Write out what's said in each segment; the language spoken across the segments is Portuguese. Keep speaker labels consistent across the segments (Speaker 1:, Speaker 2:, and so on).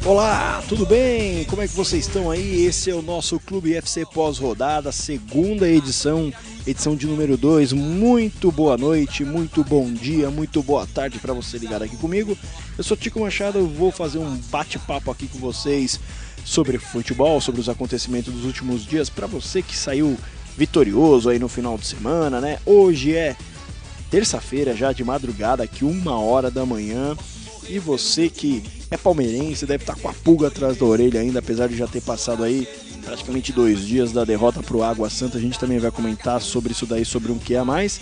Speaker 1: Olá, tudo bem? Como é que vocês estão aí? Esse é o nosso Clube FC pós-rodada, segunda edição de número 2. Muito boa noite, muito bom dia, muito boa tarde para você ligado aqui comigo. Eu sou Tico Machado, eu vou fazer um bate-papo aqui com vocês sobre futebol, sobre os acontecimentos dos últimos dias, para você que saiu vitorioso aí no final de semana, né? Hoje é terça-feira, já de madrugada, aqui 1h da manhã, e você que é palmeirense, deve estar com a pulga atrás da orelha ainda, apesar de já ter passado aí praticamente 2 dias da derrota pro Água Santa. A gente também vai comentar sobre isso daí, sobre um que a mais.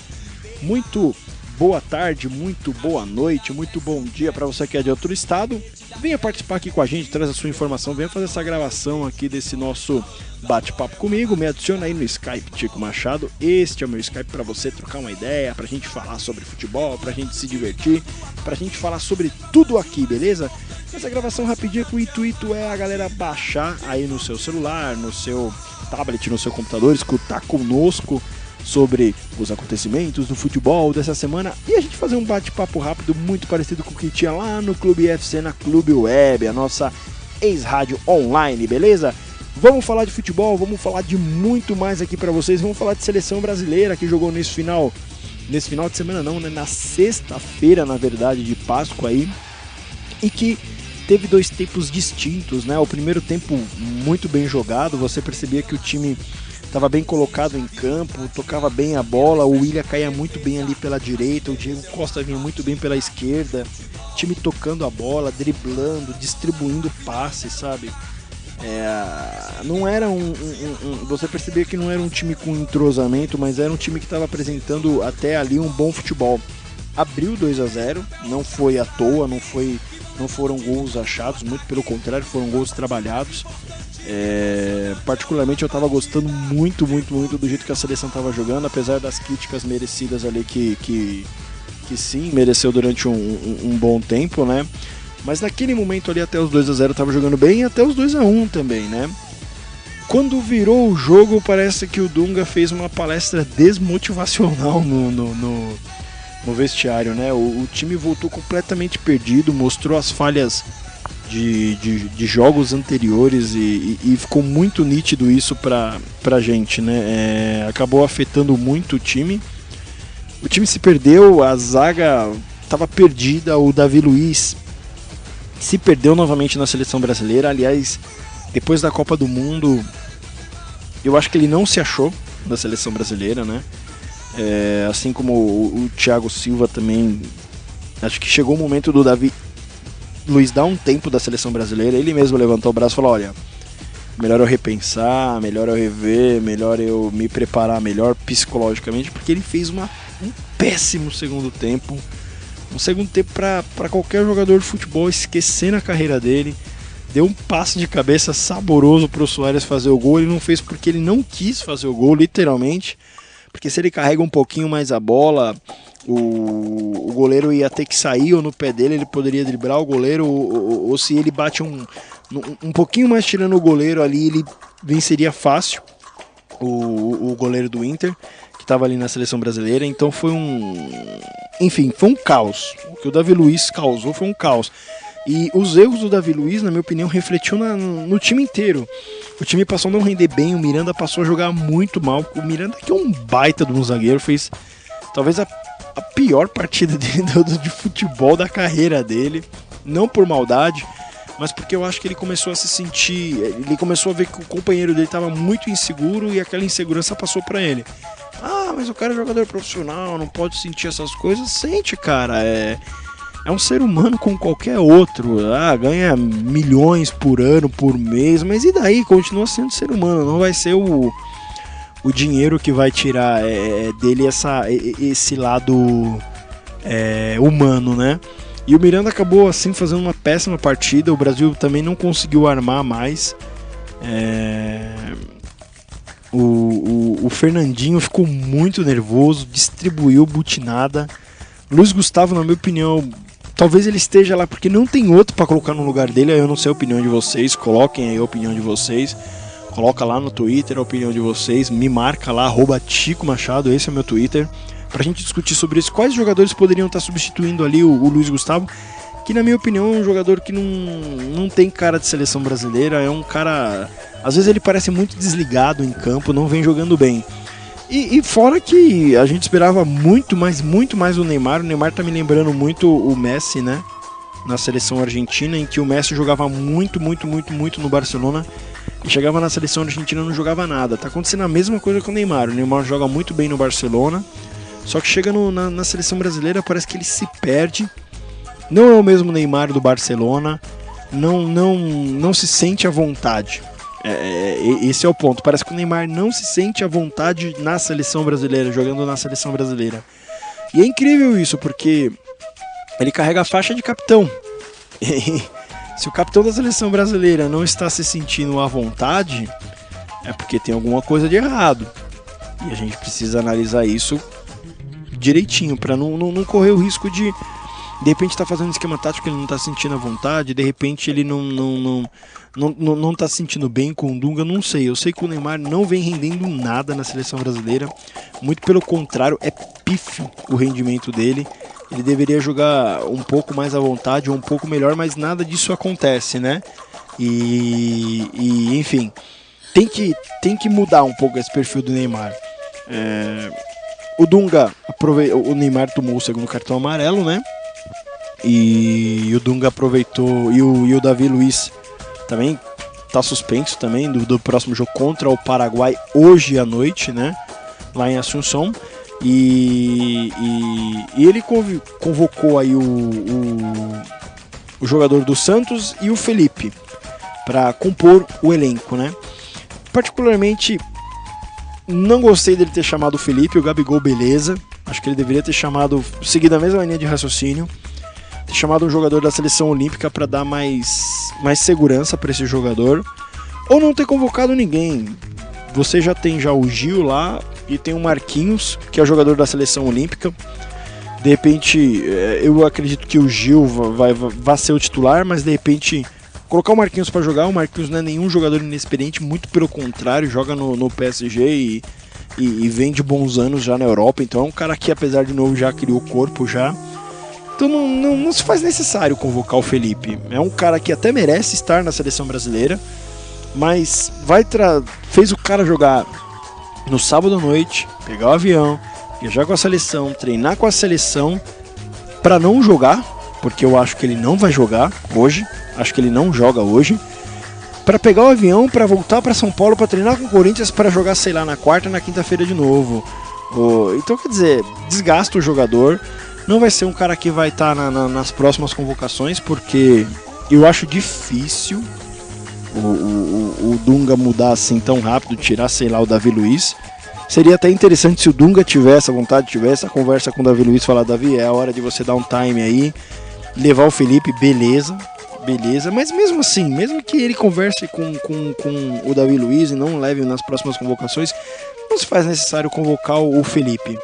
Speaker 1: Muito boa tarde, muito boa noite, muito bom dia para você que é de outro estado. Venha participar aqui com a gente, traz a sua informação, venha fazer essa gravação aqui desse nosso bate-papo comigo. Me adiciona aí no Skype, Tico Machado. Este é o meu Skype para você trocar uma ideia, pra gente falar sobre futebol, pra gente se divertir, pra gente falar sobre tudo aqui, beleza? Essa gravação rapidinha, que o intuito é a galera baixar aí no seu celular, no seu tablet, no seu computador, escutar conosco sobre os acontecimentos do futebol dessa semana e a gente fazer um bate-papo rápido muito parecido com o que tinha lá no Clube FC, na Clube Web, a nossa ex-rádio online, beleza? Vamos falar de futebol, vamos falar de muito mais aqui pra vocês, vamos falar de seleção brasileira que jogou nesse final de semana não, né? Na sexta-feira, na verdade, de Páscoa aí, e que teve 2 tempos distintos, né? O primeiro tempo muito bem jogado, você percebia que o time estava bem colocado em campo, tocava bem a bola, o Willian caía muito bem ali pela direita, o Diego Costa vinha muito bem pela esquerda, time tocando a bola, driblando, distribuindo passes, sabe? Não era você percebia que não era um time com entrosamento, mas era um time que estava apresentando até ali um bom futebol. Abriu 2-0, não foi à toa, não foram gols achados, muito pelo contrário, foram gols trabalhados. Particularmente eu estava gostando muito do jeito que a seleção estava jogando, apesar das críticas merecidas ali que sim, mereceu durante um bom tempo, né? Mas naquele momento ali até os 2-0 estava jogando bem e até os 2-1 também, né? Quando virou o jogo, parece que o Dunga fez uma palestra desmotivacional no vestiário, né? O time voltou completamente perdido, mostrou as falhas de jogos anteriores e ficou muito nítido isso pra gente, né? Acabou afetando muito o time. O time se perdeu, a zaga estava perdida, o Davi Luiz se perdeu novamente na seleção brasileira. Aliás, depois da Copa do Mundo, eu acho que ele não se achou na seleção brasileira, né? Assim como o Thiago Silva também. Acho que chegou o momento do Davi Luiz dar um tempo da seleção brasileira. Ele mesmo levantou o braço e falou: olha, melhor eu repensar, melhor eu rever, melhor eu me preparar melhor psicologicamente, porque ele fez um péssimo segundo tempo. Um segundo tempo para qualquer jogador de futebol esquecer na carreira dele. Deu um passe de cabeça saboroso pro Suárez fazer o gol. Ele não fez porque ele não quis fazer o gol, literalmente. Porque se ele carrega um pouquinho mais a bola, o goleiro ia ter que sair, ou no pé dele ele poderia driblar o goleiro, ou se ele bate um pouquinho mais tirando o goleiro ali, ele venceria fácil o goleiro do Inter, que estava ali na seleção brasileira. Então foi um caos. O que o Davi Luiz causou foi um caos. E os erros do Davi Luiz, na minha opinião, refletiu no time inteiro. O time passou a não render bem, o Miranda passou a jogar muito mal. O Miranda, que é um baita de um zagueiro, fez talvez a pior partida de futebol da carreira dele. Não por maldade, mas porque eu acho que ele começou a se sentir... Ele começou a ver que o companheiro dele estava muito inseguro e aquela insegurança passou para ele. Ah, mas o cara é jogador profissional, não pode sentir essas coisas. Sente, cara, é um ser humano como qualquer outro. Ganha milhões por ano, por mês, mas e daí? Continua sendo ser humano, não vai ser o o dinheiro que vai tirar dele esse lado humano, né? E o Miranda acabou assim fazendo uma péssima partida. O Brasil também não conseguiu armar mais. O Fernandinho ficou muito nervoso, distribuiu butinada. Luiz Gustavo, na minha opinião, talvez ele esteja lá porque não tem outro para colocar no lugar dele. Aí eu não sei a opinião de vocês, coloquem aí a opinião de vocês. Coloca lá no Twitter a opinião de vocês, me marca lá, @Tico Machado, esse é o meu Twitter, pra gente discutir sobre isso. Quais jogadores poderiam estar substituindo ali o Luiz Gustavo, que na minha opinião é um jogador que não tem cara de seleção brasileira, é um cara... Às vezes ele parece muito desligado em campo, não vem jogando bem. E fora que a gente esperava muito mais o Neymar. O Neymar tá me lembrando muito o Messi, né? Na seleção argentina, em que o Messi jogava muito no Barcelona e chegava na seleção argentina e não jogava nada. Tá acontecendo a mesma coisa com o Neymar. O Neymar joga muito bem no Barcelona, só que chega na seleção brasileira, parece que ele se perde. Não é o mesmo Neymar do Barcelona, não se sente à vontade. Esse é o ponto. Parece que o Neymar não se sente à vontade na seleção brasileira, jogando na seleção brasileira. E é incrível isso, porque ele carrega a faixa de capitão. Se o capitão da seleção brasileira não está se sentindo à vontade, é porque tem alguma coisa de errado. E a gente precisa analisar isso direitinho, para não correr o risco de repente estar fazendo um esquema tático que ele não está sentindo à vontade, de repente ele não está se sentindo bem com o Dunga, não sei. Eu sei que o Neymar não vem rendendo nada na seleção brasileira, muito pelo contrário, é pífio o rendimento dele. Ele deveria jogar um pouco mais à vontade, um pouco melhor, mas nada disso acontece, né? E enfim, tem que mudar um pouco esse perfil do Neymar. O Dunga, o Neymar tomou o segundo cartão amarelo, né? E o Dunga aproveitou, e o Davi Luiz também tá suspenso também do próximo jogo contra o Paraguai hoje à noite, né? Lá em Assunção. E ele convocou aí o jogador do Santos e o Felipe para compor o elenco, né? Particularmente não gostei dele ter chamado o Felipe. O Gabigol, beleza, acho que ele deveria ter seguido a mesma linha de raciocínio, ter chamado um jogador da seleção olímpica para dar mais segurança para esse jogador, ou não ter convocado ninguém. Você já tem o Gil lá e tem o Marquinhos, que é o jogador da seleção olímpica. De repente, eu acredito que o Gil vai ser o titular, mas de repente colocar o Marquinhos para jogar. O Marquinhos não é nenhum jogador inexperiente, muito pelo contrário, joga no PSG e vem de bons anos já na Europa. Então é um cara que, apesar de novo, já criou corpo já. Então não se faz necessário convocar o Felipe. É um cara que até merece estar na seleção brasileira, mas fez o cara jogar no sábado à noite, pegar o avião, viajar com a seleção, treinar com a seleção, para não jogar, porque eu acho que ele não vai jogar hoje, acho que ele não joga hoje, para pegar o avião, para voltar para São Paulo, para treinar com o Corinthians, para jogar, sei lá, na quarta, na quinta-feira de novo. Então, quer dizer, desgasta o jogador. Não vai ser um cara que vai estar nas próximas convocações, porque eu acho difícil o Dunga mudar assim tão rápido, tirar, sei lá, o Davi Luiz. Seria até interessante se o Dunga tivesse a vontade, tivesse a conversa com o Davi Luiz, falar: Davi, é a hora de você dar um time aí, levar o Felipe, beleza, mas mesmo assim, mesmo que ele converse com o Davi Luiz e não leve nas próximas convocações, não se faz necessário convocar o Felipe.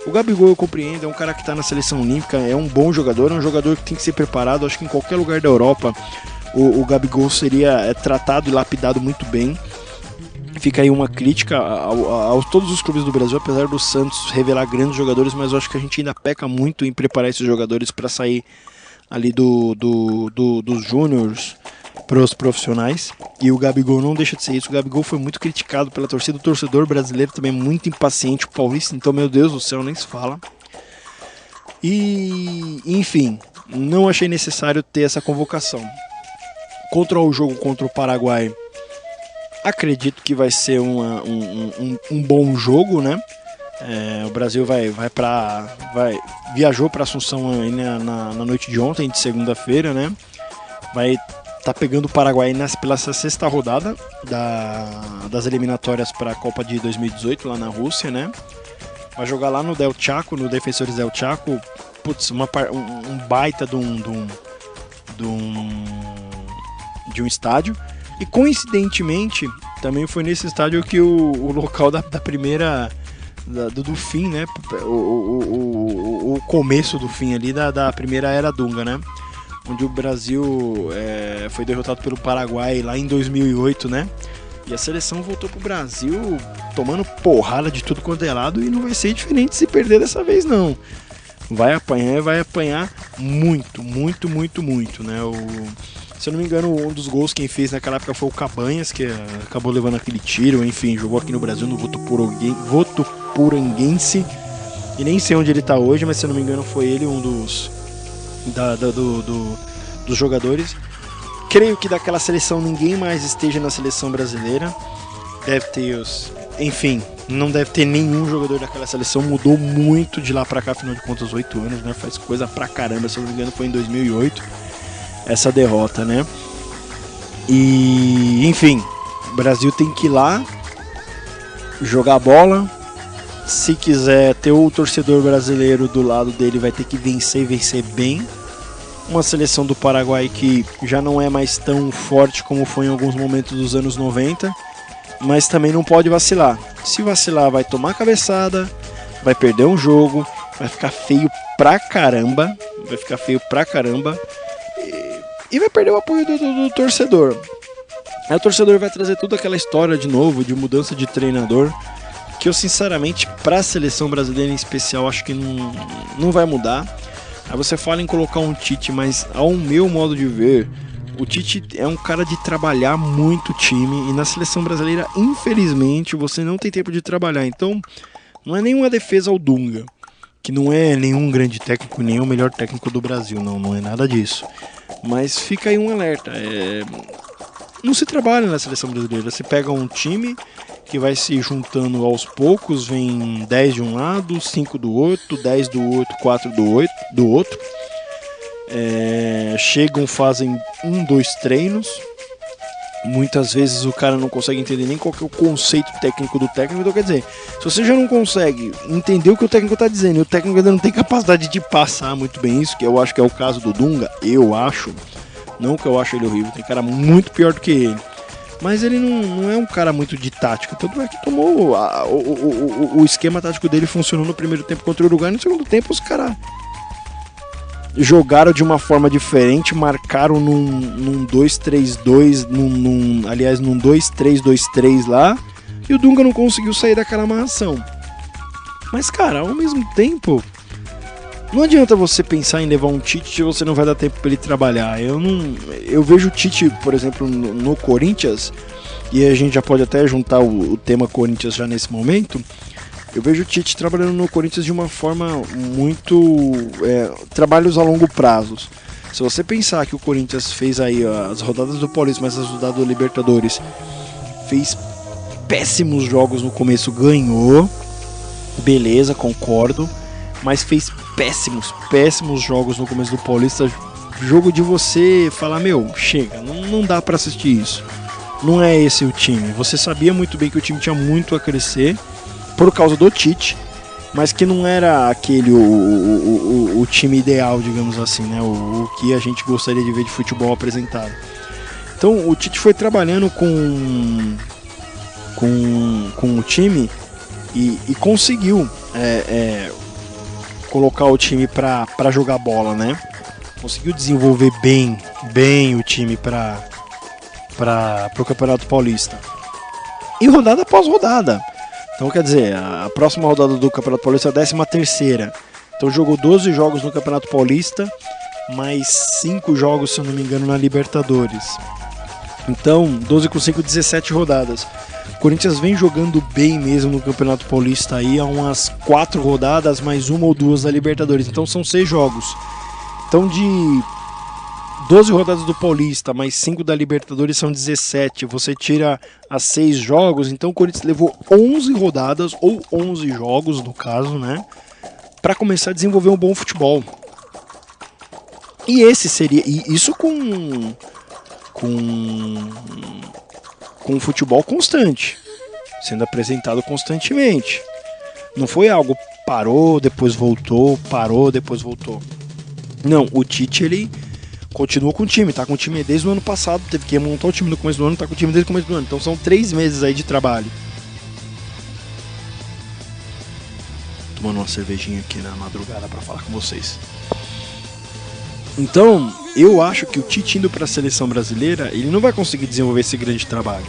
Speaker 1: O Gabigol eu compreendo, é um cara que está na seleção olímpica, é um bom jogador, é um jogador que tem que ser preparado. Acho que em qualquer lugar da Europa o Gabigol seria tratado e lapidado muito bem. Fica aí uma crítica a todos os clubes do Brasil, apesar do Santos revelar grandes jogadores, mas eu acho que a gente ainda peca muito em preparar esses jogadores para sair ali dos júniors para os profissionais. E o Gabigol não deixa de ser isso. O Gabigol foi muito criticado pela torcida, o torcedor brasileiro também é muito impaciente, o paulista, então, meu Deus do céu, nem se fala. E, enfim, não achei necessário ter essa convocação. Contra o jogo contra o Paraguai, acredito que vai ser um bom jogo, né? O Brasil viajou para Assunção na noite de ontem, de segunda-feira, né? Vai tá pegando o Paraguai pela sexta rodada das eliminatórias para a Copa de 2018 lá na Rússia, né? Vai jogar lá no Del Chaco, no Defensores Del Chaco. Putz, um baita de um estádio. E coincidentemente, também foi nesse estádio que o local da primeira... do fim, né? O começo do fim ali da primeira era Dunga, né? Onde o Brasil foi derrotado pelo Paraguai lá em 2008, né? E a seleção voltou pro Brasil tomando porrada de tudo quanto é lado, e não vai ser diferente se perder dessa vez, não. Vai apanhar e vai apanhar muito, muito, muito, muito, né? Se eu não me engano, um dos gols quem fez naquela época foi o Cabanhas, que acabou levando aquele tiro, enfim, jogou aqui no Brasil no Votuporanguense, e nem sei onde ele tá hoje, mas se eu não me engano foi ele um dos jogadores. Creio que daquela seleção ninguém mais esteja na seleção brasileira. Deve ter enfim, não deve ter nenhum jogador daquela seleção. Mudou muito de lá pra cá, afinal de contas 8 anos, né? Faz coisa pra caramba, se eu não me engano foi em 2008 essa derrota, né? E enfim, o Brasil tem que ir lá jogar bola. Se quiser ter o torcedor brasileiro do lado dele, vai ter que vencer bem. Uma seleção do Paraguai que já não é mais tão forte como foi em alguns momentos dos anos 90, mas também não pode vacilar. Se vacilar, vai tomar cabeçada, vai perder um jogo, vai ficar feio pra caramba, e vai perder o apoio do torcedor. Aí o torcedor vai trazer toda aquela história de novo, de mudança de treinador, que eu sinceramente, pra seleção brasileira em especial, acho que não vai mudar. Aí você fala em colocar um Tite, mas ao meu modo de ver, o Tite é um cara de trabalhar muito o time, e na seleção brasileira, infelizmente, você não tem tempo de trabalhar. Então, não é nenhuma defesa ao Dunga, que não é nenhum grande técnico, nem o melhor técnico do Brasil, não é nada disso. Mas fica aí um alerta, não se trabalha na seleção brasileira, você pega um time que vai se juntando aos poucos, vem 10 de um lado, 5 do outro, 10 do outro, 4 do outro. Chegam, fazem 1, 2 treinos. Muitas vezes o cara não consegue entender nem qual que é o conceito técnico do técnico. Então quer dizer, se você já não consegue entender o que o técnico está dizendo, e o técnico ainda não tem capacidade de passar muito bem isso, que eu acho que é o caso do Dunga, eu acho, não que eu acho ele horrível, tem cara muito pior do que ele. Mas ele não é um cara muito de tática. Tanto é que tomou o esquema tático dele funcionou no primeiro tempo contra o Uruguai. No segundo tempo os caras jogaram de uma forma diferente, marcaram num 2-3-2, aliás, num 2-3-2-3 lá, e o Dunga não conseguiu sair daquela amarração. Mas, cara, ao mesmo tempo, não adianta você pensar em levar um Tite se você não vai dar tempo para ele trabalhar. Eu vejo o Tite, por exemplo, no Corinthians, e a gente já pode até juntar o tema Corinthians já nesse momento. Eu vejo o Tite trabalhando no Corinthians de uma forma muito... trabalhos a longo prazo. Se você pensar que o Corinthians fez aí as rodadas do Paulista, mas as rodadas do Libertadores, fez péssimos jogos no começo, ganhou, beleza, concordo, mas fez péssimos jogos no começo do Paulista, jogo de você falar, chega, não dá pra assistir isso. Não é esse o time. Você sabia muito bem que o time tinha muito a crescer por causa do Tite, mas que não era aquele o time ideal, digamos assim, né? O que a gente gostaria de ver de futebol apresentado. Então o Tite foi trabalhando com o time e conseguiu colocar o time para jogar bola, né? Conseguiu desenvolver bem o time para o Campeonato Paulista. E rodada após rodada. Então, quer dizer, a próxima rodada do Campeonato Paulista é a 13ª. Então jogou 12 jogos no Campeonato Paulista, mais 5 jogos, se eu não me engano, na Libertadores. Então, 12 com 5, 17 rodadas. O Corinthians vem jogando bem mesmo no Campeonato Paulista aí, há umas 4 rodadas, mais 1 ou 2 da Libertadores. Então são 6 jogos. Então de 12 rodadas do Paulista, mais 5 da Libertadores, são 17. Você tira as 6 jogos, então o Corinthians levou 11 rodadas, ou 11 jogos no caso, né? Para começar a desenvolver um bom futebol. E esse seria... E isso com com um futebol constante, sendo apresentado constantemente. Não foi algo parou, depois voltou, parou, depois voltou. Não, o Tite, ele continua com o time, tá com o time desde o ano passado, teve que montar o time no começo do ano, tá com o time desde o começo do ano. Então são 3 meses aí de trabalho. Tomando uma cervejinha aqui na madrugada pra falar com vocês. Então, eu acho que o Tite indo pra seleção brasileira, ele não vai conseguir desenvolver esse grande trabalho.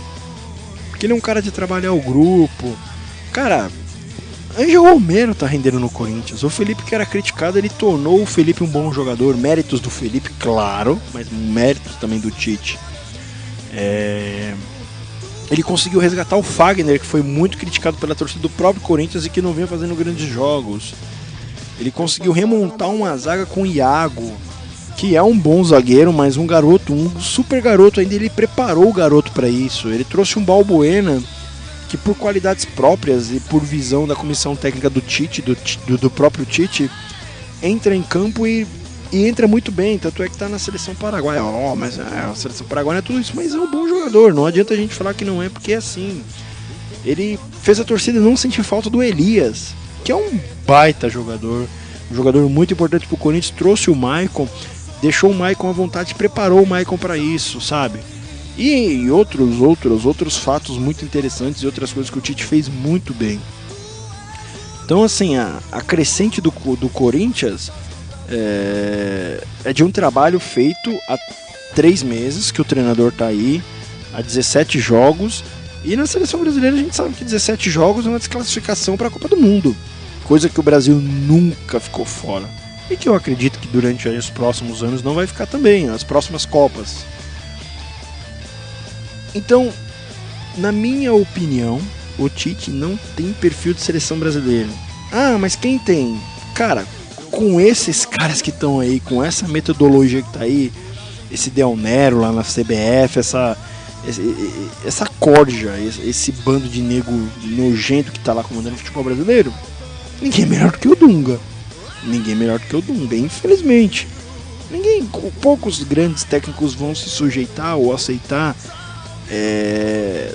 Speaker 1: Porque ele é um cara de trabalhar o grupo. Cara, Ângelo Romero tá rendendo no Corinthians. O Felipe, que era criticado, ele tornou o Felipe um bom jogador. Méritos do Felipe, claro, mas méritos também do Tite. Ele conseguiu resgatar o Fagner, que foi muito criticado pela torcida do próprio Corinthians e que não vinha fazendo grandes jogos. Ele conseguiu remontar uma zaga com o Iago, que é um bom zagueiro, mas um garoto, um super garoto ainda. Ele preparou o garoto para isso. Ele trouxe um Balbuena, que por qualidades próprias e por visão da comissão técnica do Tite, do próprio Tite, entra em campo e entra muito bem. Tanto é que tá na seleção paraguaia. Mas a seleção paraguaia não é tudo isso, mas é um bom jogador. Não adianta a gente falar que não é, porque é assim. Ele fez a torcida não sentir falta do Elias, que é um baita jogador, um jogador muito importante pro Corinthians. Trouxe o Maicon, deixou o Maicon à vontade, preparou o Maicon para isso, sabe? E outros fatos muito interessantes e outras coisas que o Tite fez muito bem. Então, assim, a crescente do Corinthians é de um trabalho feito há 3 meses, que o treinador tá aí, há 17 jogos. E na seleção brasileira a gente sabe que 17 jogos é uma desclassificação para a Copa do Mundo, coisa que o Brasil nunca ficou fora. E que eu acredito que durante os próximos anos não vai ficar também, as próximas Copas. Então, na minha opinião, o Tite não tem perfil de seleção brasileira. Ah, mas quem tem? Cara, com esses caras que estão aí, com essa metodologia que tá aí, esse Del Nero lá na CBF, essa corja, esse bando de nego nojento que tá lá comandando o futebol brasileiro, ninguém é melhor do que o Dunga. Ninguém é melhor do que o Dunga, infelizmente. Poucos grandes técnicos vão se sujeitar ou aceitar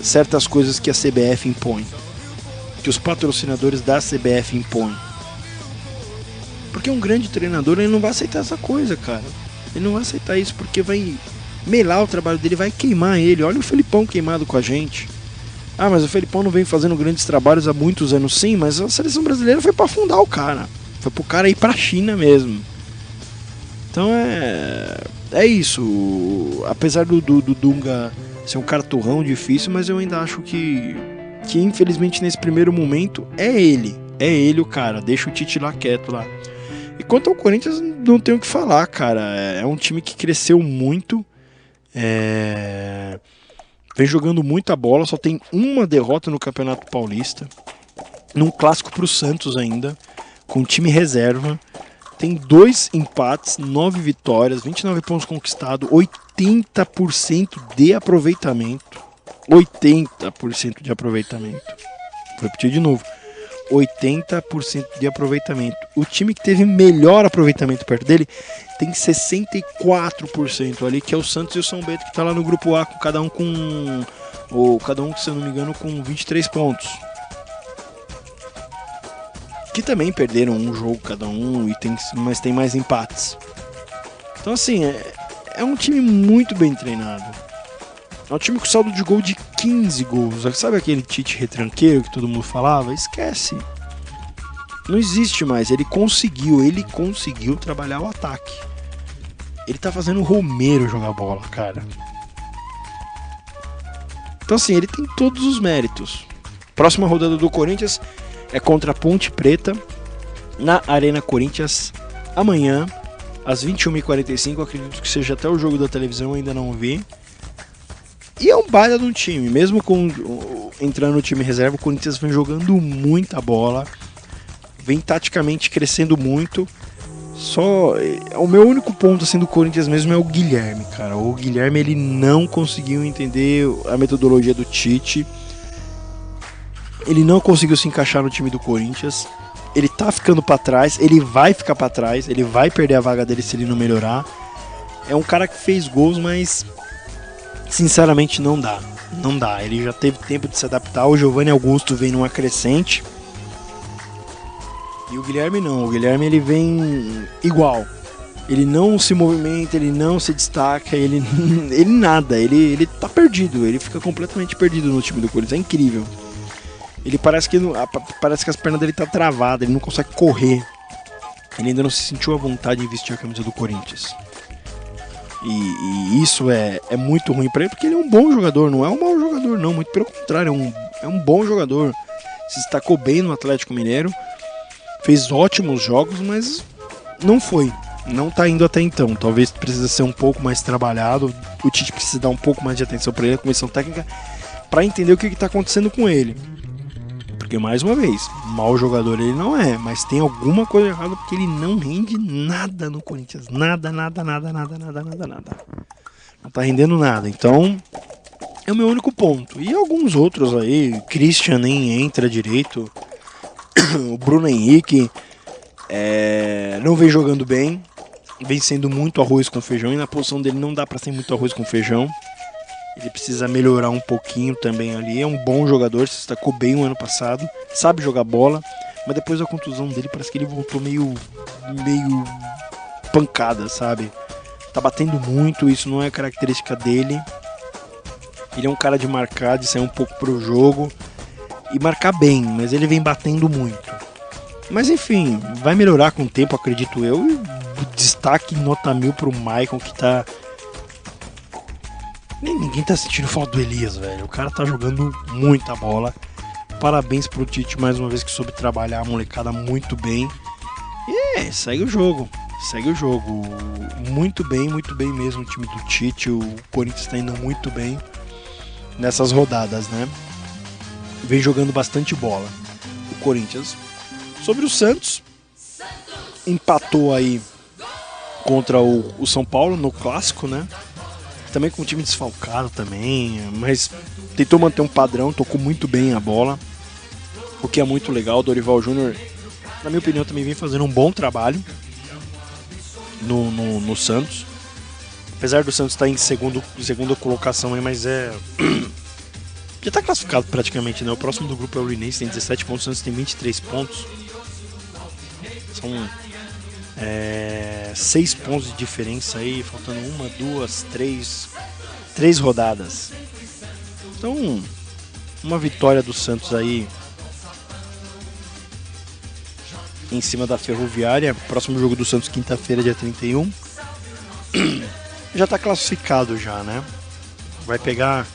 Speaker 1: certas coisas que a CBF impõe, que os patrocinadores da CBF impõem. Porque um grande treinador, ele não vai aceitar essa coisa, cara. Ele não vai aceitar isso porque vai melar o trabalho dele, vai queimar ele. Olha o Felipão queimado com a gente. Ah, mas o Felipão não vem fazendo grandes trabalhos há muitos anos, sim, mas a seleção brasileira foi pra afundar o cara. Foi pro cara ir pra China mesmo. Então é isso. Apesar do Dunga ser um cara turrão difícil, mas eu ainda acho que infelizmente nesse primeiro momento é ele o cara. Deixa o Tite lá quieto lá. E quanto ao Corinthians, não tenho o que falar, cara. É um time que cresceu muito, vem jogando muita bola, só tem uma derrota no Campeonato Paulista, num clássico pro Santos ainda, com time reserva. Tem 2 empates, 9 vitórias, 29 pontos conquistados, 80% de aproveitamento. 80% de aproveitamento. Vou repetir de novo. 80% de aproveitamento. O time que teve melhor aproveitamento perto dele tem 64% ali, que é o Santos e o São Bento, que tá lá no grupo A, com cada um, se eu não me engano, com 23 pontos. Que também perderam um jogo cada um, mas tem mais empates. Então, assim, é um time muito bem treinado. É um time com saldo de gol de 15 gols. Sabe aquele Tite retranqueiro que todo mundo falava? Esquece. Não existe mais. Ele conseguiu trabalhar o ataque. Ele tá fazendo o Romero jogar bola, cara. Então, assim, ele tem todos os méritos. Próxima rodada do Corinthians é contra a Ponte Preta, na Arena Corinthians, amanhã, às 21h45. Acredito que seja até o jogo da televisão, ainda não vi. E é um baita de um time, mesmo entrando no time reserva, o Corinthians vem jogando muita bola, vem taticamente crescendo muito. Só o meu único ponto assim do Corinthians mesmo é o Guilherme, cara. O Guilherme, ele não conseguiu entender a metodologia do Tite. Ele não conseguiu se encaixar no time do Corinthians. Ele tá ficando pra trás, ele vai ficar pra trás, ele vai perder a vaga dele se ele não melhorar. É um cara que fez gols, mas Sinceramente não dá. Não dá. Ele já teve tempo de se adaptar. O Giovanni Augusto vem numa crescente. E o Guilherme não. O Guilherme ele vem igual. Ele não se movimenta, ele não se destaca, ele nada. Ele tá perdido. Ele fica completamente perdido no time do Corinthians. É incrível. Ele parece que as pernas dele tá travadas. Ele não consegue correr. Ele ainda não se sentiu à vontade em vestir a camisa do Corinthians. E isso é muito ruim pra ele, porque ele é um bom jogador, não é um mau jogador, não, muito pelo contrário, é um bom jogador. Se destacou bem no Atlético Mineiro, fez ótimos jogos, mas não tá indo até então. Talvez precisa ser um pouco mais trabalhado, o Tite precisa dar um pouco mais de atenção pra ele, a comissão técnica, pra entender o que tá acontecendo com ele. Porque, mais uma vez, mau jogador ele não é, mas tem alguma coisa errada porque ele não rende nada no Corinthians. Nada. Não tá rendendo nada. Então, é o meu único ponto. E alguns outros aí, Christian nem entra direito. O Bruno Henrique não vem jogando bem. Vem sendo muito arroz com feijão. E na posição dele não dá pra ser muito arroz com feijão. Ele precisa melhorar um pouquinho também ali. É um bom jogador, se destacou bem o ano passado. Sabe jogar bola. Mas depois da contusão dele, parece que ele voltou meio pancada, sabe? Tá batendo muito, isso não é característica dele. Ele é um cara de marcar, de sair um pouco pro jogo. E marcar bem, mas ele vem batendo muito. Mas enfim, vai melhorar com o tempo, acredito eu. E destaque nota 1000 pro Maicon, que tá... Ninguém tá sentindo falta do Elias, velho. O cara tá jogando muita bola. Parabéns pro Tite mais uma vez, que soube trabalhar a molecada muito bem. E segue o jogo. Muito bem mesmo o time do Tite. O Corinthians tá indo muito bem nessas rodadas, né? Vem jogando bastante bola o Corinthians. Sobre o Santos, empatou aí contra o São Paulo no clássico, né? Também com o time desfalcado também, mas tentou manter um padrão, tocou muito bem a bola, o que é muito legal. O Dorival Júnior, na minha opinião, também vem fazendo um bom trabalho no Santos. Apesar do Santos estar em segunda colocação, mas já está classificado praticamente, né? O próximo do grupo é o Linense, tem 17 pontos, o Santos tem 23 pontos. São 6 pontos de diferença aí, faltando 3 rodadas. Então, uma vitória do Santos aí em cima da Ferroviária. Próximo jogo do Santos, quinta-feira, dia 31. Já está classificado já, né? Vai pegar,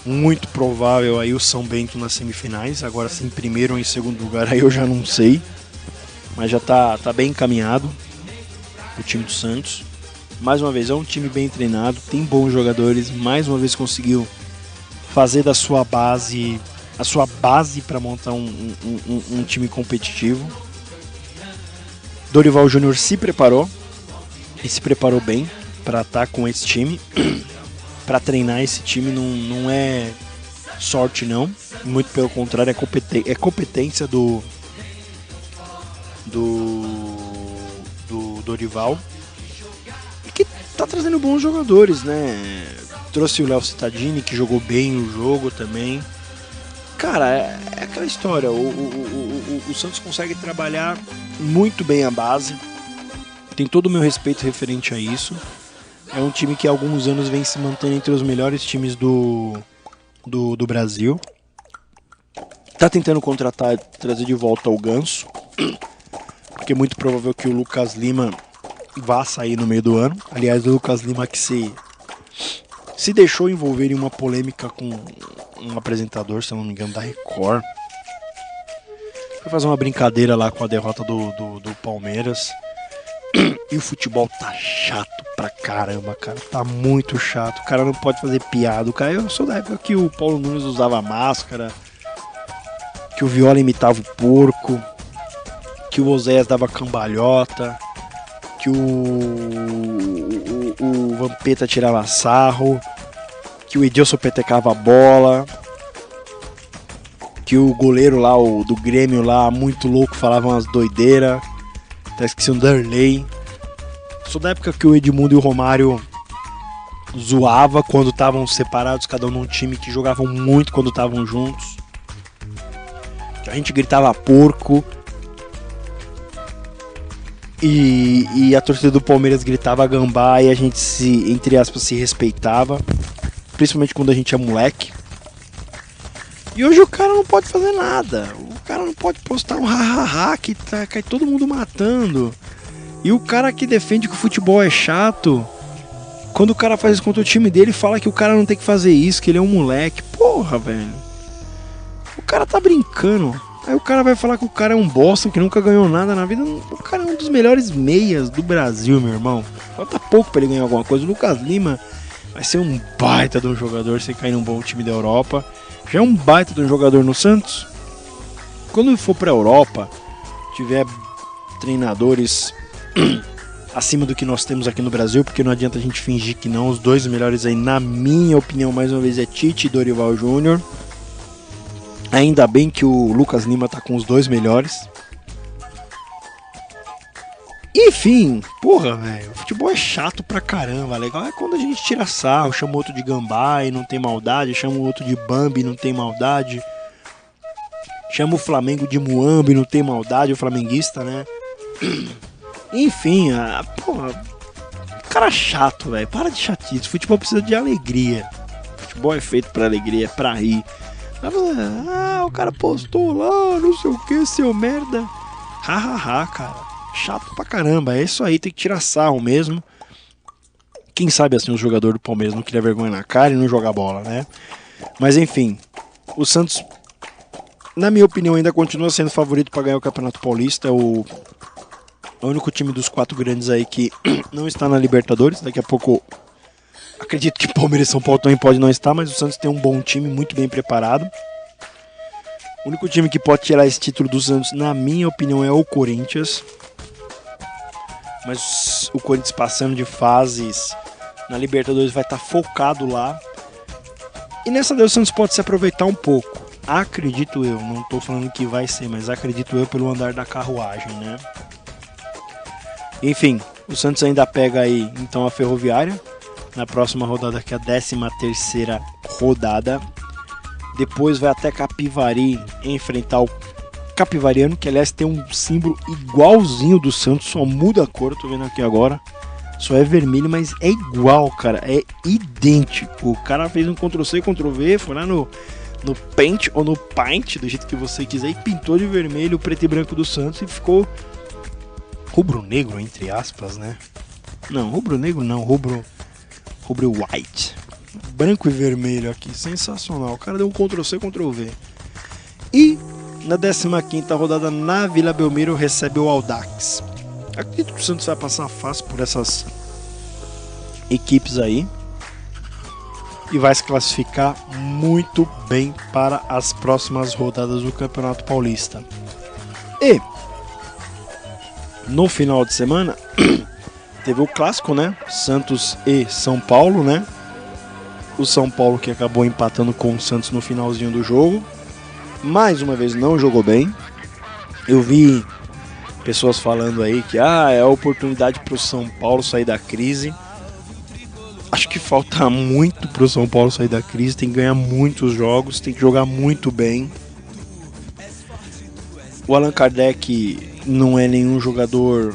Speaker 1: muito provável, aí o São Bento nas semifinais. Agora, se em primeiro ou em segundo lugar, aí eu já não sei. Mas já tá bem encaminhado o time do Santos. Mais uma vez, é um time bem treinado, tem bons jogadores. Mais uma vez conseguiu fazer da sua base para montar um time competitivo. Dorival Júnior se preparou e se preparou bem para estar com esse time. Para treinar esse time não é sorte, não. Muito pelo contrário, é competência do Dorival, e que tá trazendo bons jogadores, né? Trouxe o Léo Cittadini, que jogou bem o jogo também. Cara, é aquela história. O Santos consegue trabalhar muito bem a base. Tem todo o meu respeito referente a isso. É um time que há alguns anos vem se mantendo entre os melhores times do Brasil. Tá tentando contratar, trazer de volta o Ganso, porque é muito provável que o Lucas Lima vá sair no meio do ano. Aliás, o Lucas Lima que se deixou envolver em uma polêmica com um apresentador, se eu não me engano, da Record. Foi fazer uma brincadeira lá com a derrota do Palmeiras. E o futebol tá chato pra caramba, cara. Tá muito chato. O cara não pode fazer piada. Eu sou da época que o Paulo Nunes usava máscara, que o Viola imitava o porco, que o Oséias dava cambalhota, que o Vampeta tirava sarro, que o Edilson petecava a bola, que o goleiro lá, o do Grêmio lá, muito louco, falava umas doideiras. Até esqueci o Darley. Sou da época que o Edmundo e o Romário
Speaker 2: zoava quando estavam separados, cada um num time, que jogavam muito quando estavam juntos. A gente gritava porco. E a torcida do Palmeiras gritava gambá e a gente se, entre aspas, se respeitava. Principalmente quando a gente é moleque. E hoje o cara não pode fazer nada. O cara não pode postar um hahaha que cai todo mundo matando. E o cara que defende que o futebol é chato, quando o cara faz isso contra o time dele, fala que o cara não tem que fazer isso, que ele é um moleque. Porra, velho. O cara tá brincando. Aí o cara vai falar que o cara é um bosta, que nunca ganhou nada na vida. O cara é um dos melhores meias do Brasil, meu irmão. Falta pouco pra ele ganhar alguma coisa. O Lucas Lima vai ser um baita de um jogador se cair num bom time da Europa. Já é um baita de um jogador no Santos. Quando for pra Europa, tiver treinadores acima do que nós temos aqui no Brasil, porque não adianta a gente fingir que não. Os dois melhores aí, na minha opinião, mais uma vez, é Tite e Dorival Júnior. Ainda bem que o Lucas Lima tá com os dois melhores. Enfim, porra, velho, o futebol é chato pra caramba. Legal é quando a gente tira sarro, chama outro de gambá e não tem maldade, chama o outro de Bambi e não tem maldade, chama o Flamengo de Muambi e não tem maldade, o flamenguista, né? Enfim, porra, cara chato, velho, para de chatice. O futebol precisa de alegria. O futebol é feito pra alegria, é pra rir. O cara postou lá, não sei o que, seu merda. Hahaha, cara. Chato pra caramba. É isso aí, tem que tirar sarro mesmo. Quem sabe assim, o jogador do Palmeiras não queria vergonha na cara e não jogar bola, né? Mas enfim, o Santos, na minha opinião, ainda continua sendo favorito para ganhar o Campeonato Paulista. É o único time dos 4 grandes aí que não está na Libertadores. Daqui a pouco, acredito que Palmeiras e São Paulo também pode não estar, mas o Santos tem um bom time, muito bem preparado. O único time que pode tirar esse título do Santos, na minha opinião, é o Corinthians. Mas o Corinthians passando de fases na Libertadores vai estar focado lá. E nessa daí o Santos pode se aproveitar um pouco. Acredito eu, não estou falando que vai ser, mas acredito eu pelo andar da carruagem, né? Enfim, o Santos ainda pega aí então a Ferroviária na próxima rodada, que é a 13ª rodada. Depois vai até Capivari enfrentar o Capivariano, que aliás tem um símbolo igualzinho do Santos, só muda a cor, tô vendo aqui agora. Só é vermelho, mas é igual, cara, é idêntico. O cara fez um Ctrl+C, Ctrl+V, foi lá no Paint ou no Paint, do jeito que você quiser, e pintou de vermelho o preto e branco do Santos e ficou rubro-negro, entre aspas, né? Não, rubro-negro não, rubro-white. Branco e vermelho aqui, sensacional. O cara deu um Ctrl+C, Ctrl+V. E na 15ª rodada, na Vila Belmiro, recebe o Audax. Acredito que o Santos vai passar fácil por essas equipes aí e vai se classificar muito bem para as próximas rodadas do Campeonato Paulista. E no final de semana teve o clássico, né? Santos e São Paulo, né? O São Paulo que acabou empatando com o Santos no finalzinho do jogo. Mais uma vez não jogou bem. Eu vi pessoas falando aí que é a oportunidade para o São Paulo sair da crise. Acho que falta muito para o São Paulo sair da crise. Tem que ganhar muitos jogos, tem que jogar muito bem. O Allan Kardec não é nenhum jogador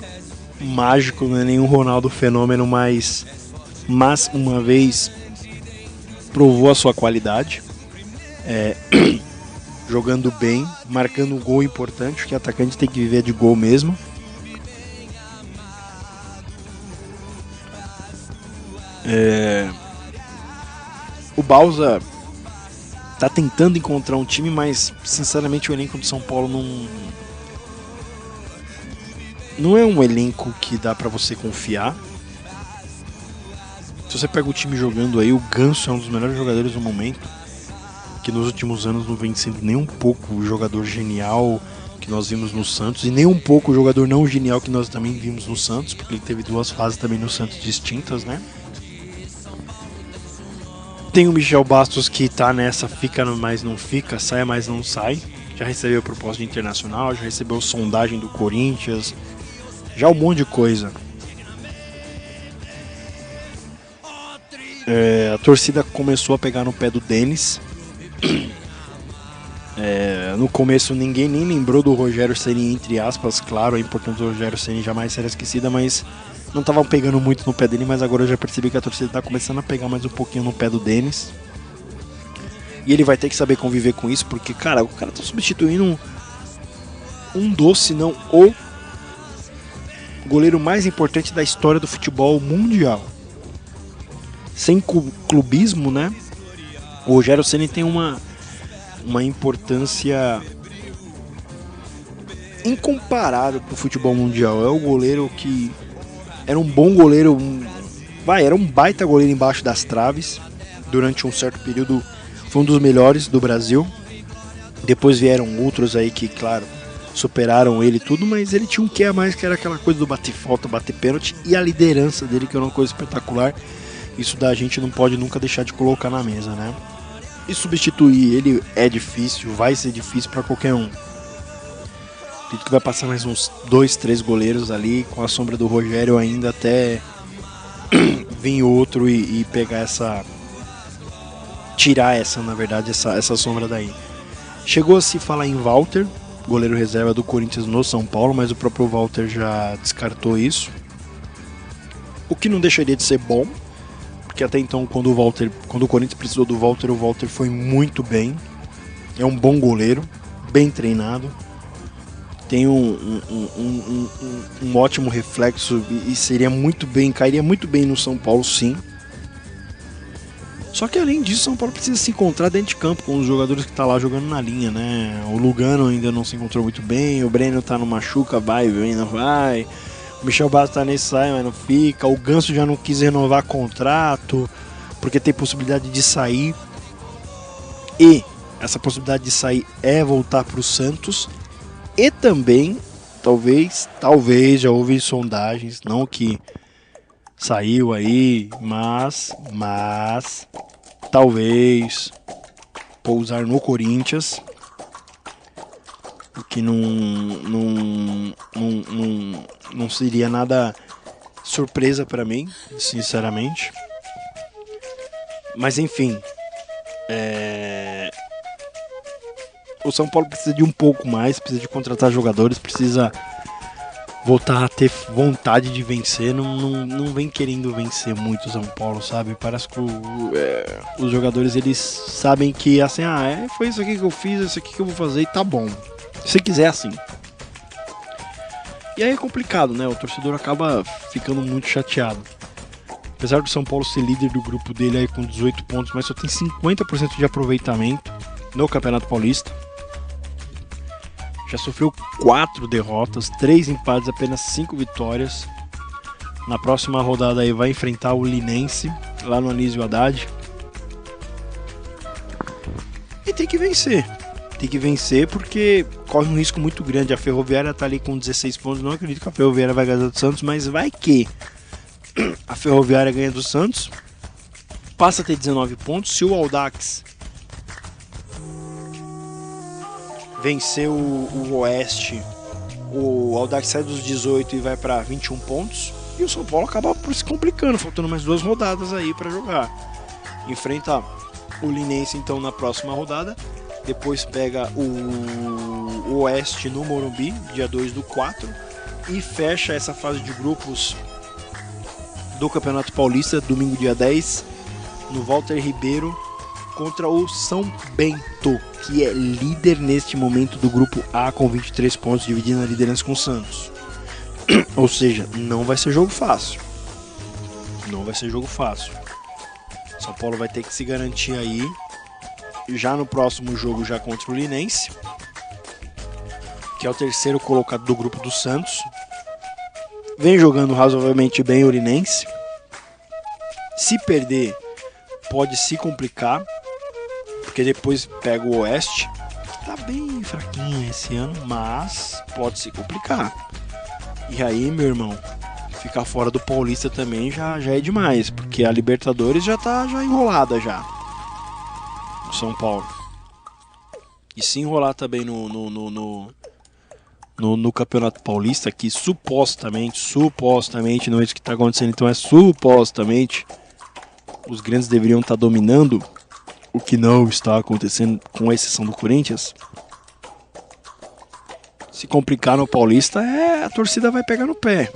Speaker 2: mágico, não é nenhum Ronaldo Fenômeno, mas mais uma vez provou a sua qualidade. Jogando bem, marcando um gol importante, porque atacante tem que viver de gol mesmo. O Bausa tá tentando encontrar um time, mas sinceramente o elenco do São Paulo não é um elenco que dá pra você confiar. Se você pega o time jogando aí, o Ganso é um dos melhores jogadores do momento, que nos últimos anos não vem sendo nem um pouco o jogador genial que nós vimos no Santos, e nem um pouco o jogador não genial que nós também vimos no Santos, porque ele teve 2 fases também no Santos distintas, né? Tem o Michel Bastos que tá nessa, fica mas não fica, sai mas não sai. Já recebeu proposta de Internacional, já recebeu sondagem do Corinthians, já um monte de coisa. A torcida começou a pegar no pé do Denis. No começo ninguém nem lembrou do Rogério Ceni, entre aspas, claro, a importância do Rogério Ceni jamais será esquecida, mas não estavam pegando muito no pé dele, mas agora eu já percebi que a torcida está começando a pegar mais um pouquinho no pé do Denis. E ele vai ter que saber conviver com isso, porque, cara, o cara tá substituindo um doce, não o goleiro mais importante da história do futebol mundial. Sem clubismo, né? O Rogério Ceni tem uma importância incomparável pro futebol mundial. É o goleiro que era um bom goleiro, era um baita goleiro embaixo das traves. Durante um certo período foi um dos melhores do Brasil. Depois vieram outros aí que, claro, superaram ele e tudo, mas ele tinha um quê a mais, que era aquela coisa do bater falta, bater pênalti, e a liderança dele, que era uma coisa espetacular. Isso da gente não pode nunca deixar de colocar na mesa, né? E substituir ele é difícil, vai ser difícil para qualquer um. Acredito que vai passar mais uns 2, 3 goleiros ali, com a sombra do Rogério ainda, até vir outro e pegar essa... tirar essa, na verdade, essa sombra daí. Chegou a se falar em Walter, goleiro reserva do Corinthians no São Paulo, mas o próprio Walter já descartou isso. O que não deixaria de ser bom, porque até então, quando o Corinthians precisou do Walter, o Walter foi muito bem. É um bom goleiro, bem treinado. Tem um ótimo reflexo e cairia muito bem no São Paulo, sim. Só que além disso, São Paulo precisa se encontrar dentro de campo com os jogadores que estão lá jogando na linha, né? O Lugano ainda não se encontrou muito bem, o Breno tá no machuca, vai, vem, não vai. O Michel Bastos tá nesse sai, mas não fica. O Ganso já não quis renovar contrato, porque tem possibilidade de sair. E essa possibilidade de sair é voltar pro Santos. E também, talvez, já houve sondagens, não que saiu aí, mas talvez pousar no Corinthians, o que não seria nada surpresa para mim, sinceramente. Mas enfim, o São Paulo precisa de um pouco mais, precisa de contratar jogadores, precisa voltar a ter vontade de vencer. Não vem querendo vencer muito o São Paulo, sabe? Parece que os jogadores, eles sabem que assim, foi isso aqui que eu fiz, isso aqui que eu vou fazer e tá bom. Se quiser, assim. E aí é complicado, né? O torcedor acaba ficando muito chateado. Apesar do São Paulo ser líder do grupo dele aí com 18 pontos, mas só tem 50% de aproveitamento no Campeonato Paulista. Já sofreu 4 derrotas, 3 empates, apenas 5 vitórias. Na próxima rodada aí vai enfrentar o Linense, lá no Anísio Haddad. E tem que vencer. Tem que vencer porque corre um risco muito grande. A Ferroviária tá ali com 16 pontos. Não acredito que a Ferroviária vai ganhar do Santos, mas vai que a Ferroviária ganha do Santos, passa a ter 19 pontos. Se o Audax vencer o Oeste, o Audax sai dos 18 e vai para 21 pontos. E o São Paulo acaba por se complicando, faltando mais 2 rodadas aí para jogar. Enfrenta o Linense então na próxima rodada. Depois pega o Oeste no Morumbi, dia 2/4. E fecha essa fase de grupos do Campeonato Paulista, domingo dia 10, no Walter Ribeiro, contra o São Bento, que é líder neste momento do grupo A com 23 pontos, dividindo a liderança com o Santos. Ou seja, não vai ser jogo fácil. Não vai ser jogo fácil. São Paulo vai ter que se garantir aí, já no próximo jogo, já contra o Linense, que é o terceiro colocado do grupo do Santos. Vem jogando razoavelmente bem o Linense. Se perder, pode se complicar, porque depois pega o Oeste, que tá bem fraquinho esse ano, mas pode se complicar. E aí, meu irmão, ficar fora do Paulista também já é demais, porque a Libertadores já tá enrolada já, no São Paulo. E se enrolar também no Campeonato Paulista, que supostamente, não é isso que está acontecendo, então é supostamente, os grandes deveriam estar dominando, o que não está acontecendo, com exceção do Corinthians. Se complicar no Paulista, a torcida vai pegar no pé.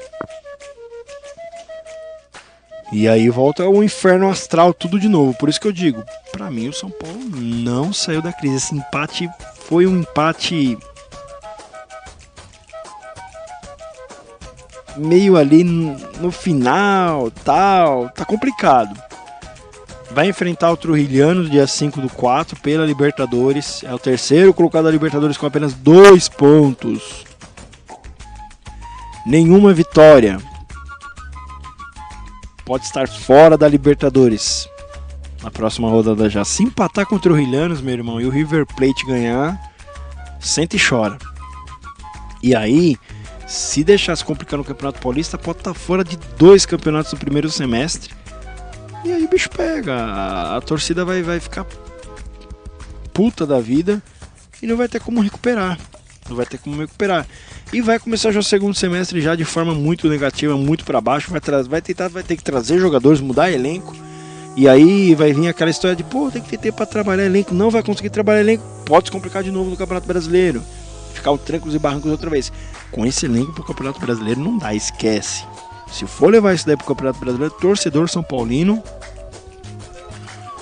Speaker 2: E aí volta o inferno astral, tudo de novo. Por isso que eu digo, pra mim o São Paulo não saiu da crise. Esse empate foi um empate meio ali no final, tal. Tá complicado. Vai enfrentar o Trujilliano no dia 5/4 pela Libertadores. É o terceiro colocado da Libertadores com apenas 2 pontos. Nenhuma vitória. Pode estar fora da Libertadores na próxima rodada já. Se empatar com o Trujillianos, meu irmão, e o River Plate ganhar, sente e chora. E aí, se deixar se complicar no Campeonato Paulista, pode estar fora de 2 campeonatos do primeiro semestre. E aí o bicho pega. A torcida vai ficar puta da vida e não vai ter como recuperar. E vai começar já o segundo semestre já de forma muito negativa, muito para baixo. Vai ter que trazer jogadores, mudar elenco. E aí vai vir aquela história de, tem que ter tempo para trabalhar elenco. Não vai conseguir trabalhar elenco, pode se complicar de novo no Campeonato Brasileiro. Ficar o trancos e barrancos outra vez. Com esse elenco pro Campeonato Brasileiro não dá, esquece. Se for levar isso daí pro Campeonato Brasileiro, torcedor São Paulino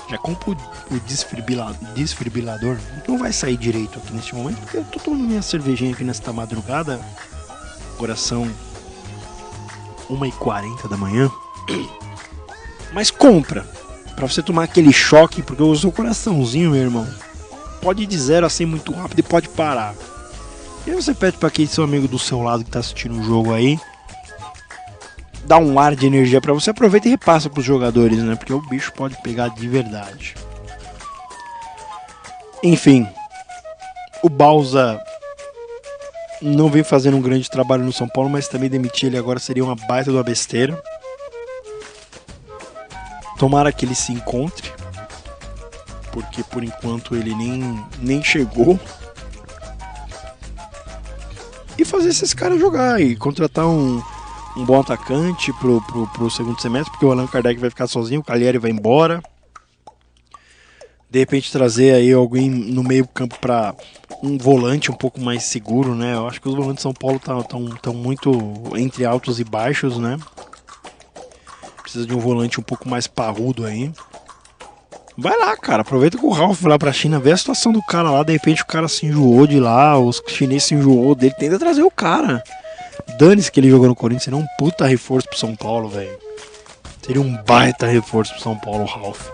Speaker 2: já compra o desfibrilador. Não vai sair direito aqui neste momento, porque eu tô tomando minha cervejinha aqui nesta madrugada. Coração 1h40 da manhã. Mas compra, pra você tomar aquele choque, porque o seu coraçãozinho, meu irmão, pode ir de 0 a 100 muito rápido e pode parar. E aí você pede pra aquele seu amigo do seu lado que tá assistindo o jogo aí, dá um ar de energia pra você, aproveita e repassa pros jogadores, né? Porque o bicho pode pegar de verdade. Enfim, o Bausa não vem fazendo um grande trabalho no São Paulo, mas também demitir ele agora seria uma baita de uma besteira. Tomara que ele se encontre, porque por enquanto ele nem chegou. E fazer esses caras jogar e contratar um bom atacante pro segundo semestre, porque o Allan Kardec vai ficar sozinho, o Cagliari vai embora. De repente trazer aí alguém no meio campo para um volante um pouco mais seguro, né? Eu acho que os volantes de São Paulo estão muito entre altos e baixos, né? Precisa de um volante um pouco mais parrudo aí. Vai lá, cara, aproveita que o Ralf vai lá pra China, vê a situação do cara lá, de repente o cara se enjoou de lá, os chineses se enjoou dele, tenta trazer o cara. Dane-se que ele jogou no Corinthians, seria um puta reforço pro São Paulo, velho. Seria um baita reforço pro São Paulo, Ralf.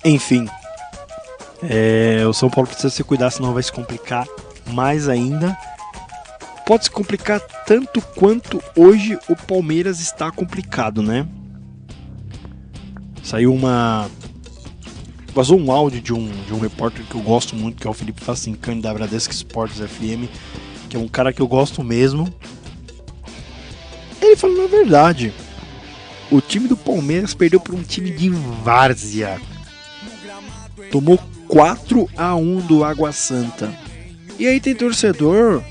Speaker 2: Enfim, o São Paulo precisa se cuidar, senão vai se complicar mais ainda. Pode se complicar tanto quanto hoje o Palmeiras está complicado, né? Vazou um áudio de um repórter que eu gosto muito, que é o Felipe Facincani, da Bradesco Esportes FM, que é um cara que eu gosto mesmo. Ele falou, na verdade, o time do Palmeiras perdeu para um time de várzea. Tomou 4-1 do Água Santa. E aí tem torcedor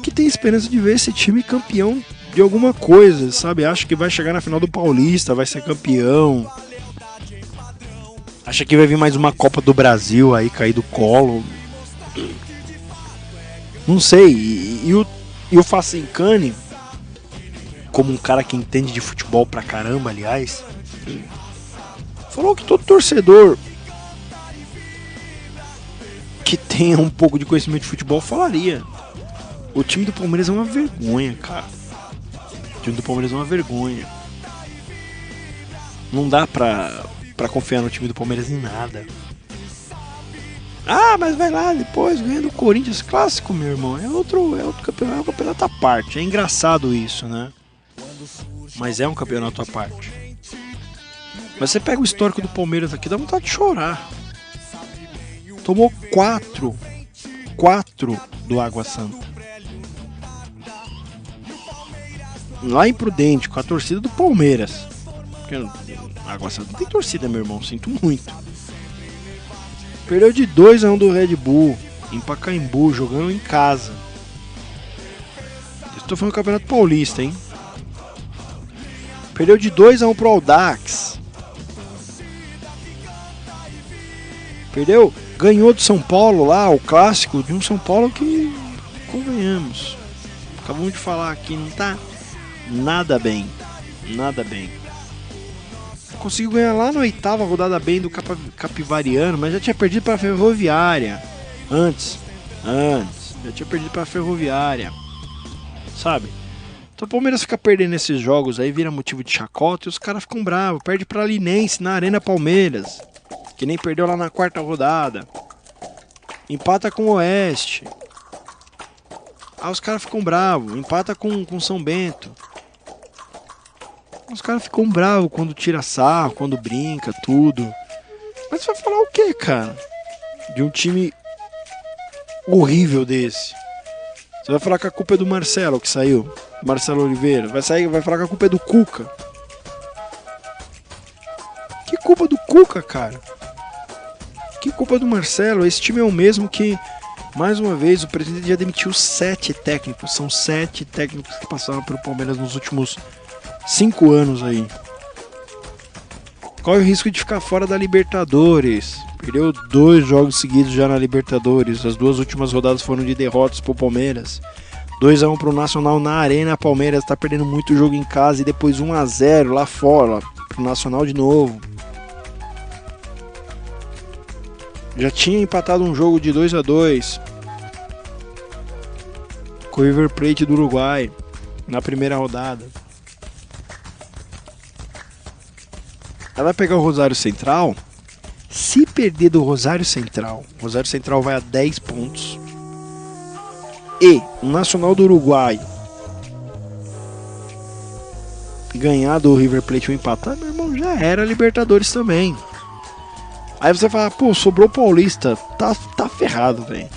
Speaker 2: que tem esperança de ver esse time campeão de alguma coisa, sabe? Acha que vai chegar na final do Paulista, vai ser campeão. Acha que vai vir mais uma Copa do Brasil aí cair do colo. Não sei. E o Facincani, como um cara que entende de futebol pra caramba, aliás, falou que todo torcedor que tenha um pouco de conhecimento de futebol falaria: o time do Palmeiras é uma vergonha, cara. O time do Palmeiras é uma vergonha. Não dá pra confiar no time do Palmeiras em nada. Ah, mas vai lá depois, ganha do Corinthians. Clássico, meu irmão. É outro campeonato, é um campeonato à parte. É engraçado isso, né? Mas é um campeonato à parte. Mas você pega o histórico do Palmeiras aqui, dá vontade de chorar. Tomou 4 do Água Santa. Lá em Prudente, com a torcida do Palmeiras. Porque Água Santa não tem torcida, meu irmão, sinto muito. Perdeu de 2-1 do Red Bull, em Pacaembu, jogando em casa. Estou falando do Campeonato Paulista, hein? Perdeu de 2-1 pro Audax. Perdeu, ganhou do São Paulo lá, o clássico de um São Paulo que, convenhamos, acabamos de falar aqui, não tá nada bem. Nada bem. Conseguiu ganhar lá na 8ª rodada bem do Capivariano, mas já tinha perdido para a Ferroviária. Antes. Já tinha perdido para a Ferroviária. Sabe? Então o Palmeiras fica perdendo esses jogos aí, vira motivo de chacota e os caras ficam bravos. Perde para a Linense na Arena Palmeiras, que nem perdeu lá na 4ª rodada. Empata com o Oeste. Aí os caras ficam bravos. Empata com São Bento. Os caras ficam bravos quando tira sarro, quando brinca, tudo. Mas você vai falar o que, cara? De um time horrível desse. Você vai falar que a culpa é do Marcelo que saiu. Marcelo Oliveira. Vai falar que a culpa é do Cuca. Que culpa do Cuca, cara? Que culpa do Marcelo? Esse time é o mesmo que, mais uma vez, o presidente já demitiu 7 técnicos. São 7 técnicos que passaram pelo Palmeiras nos últimos 5 anos aí. Corre o risco de ficar fora da Libertadores. Perdeu 2 jogos seguidos já na Libertadores. As 2 últimas rodadas foram de derrotas pro Palmeiras. 2-1 pro Nacional na Arena. Palmeiras tá perdendo muito jogo em casa. E depois 1-0 lá fora pro Nacional de novo. Já tinha empatado um jogo de 2-2 com o River Plate do Uruguai na primeira rodada. Ela vai pegar o Rosário Central. Se perder do Rosário Central, o Rosário Central vai a 10 pontos. E o Nacional do Uruguai ganhar do River Plate ou empatar, meu irmão, já era Libertadores também. Aí você fala, pô, sobrou Paulista. Tá ferrado, velho.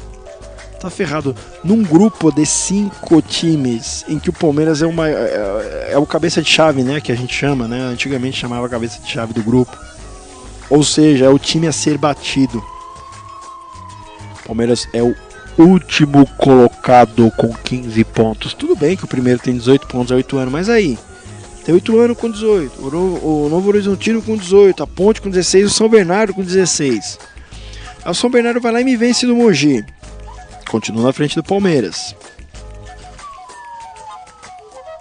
Speaker 2: Tá ferrado. Num grupo de 5 times, em que o Palmeiras é o cabeça de chave, né? Que a gente chama, né? Antigamente chamava cabeça de chave do grupo. Ou seja, é o time a ser batido. O Palmeiras é o último colocado com 15 pontos. Tudo bem que o primeiro tem 18 pontos há 8 anos, mas aí tem 8 anos com 18, o Novo Horizontino com 18, a Ponte com 16, o São Bernardo com 16. Aí o São Bernardo vai lá e me vence no Mogi. Continua na frente do Palmeiras.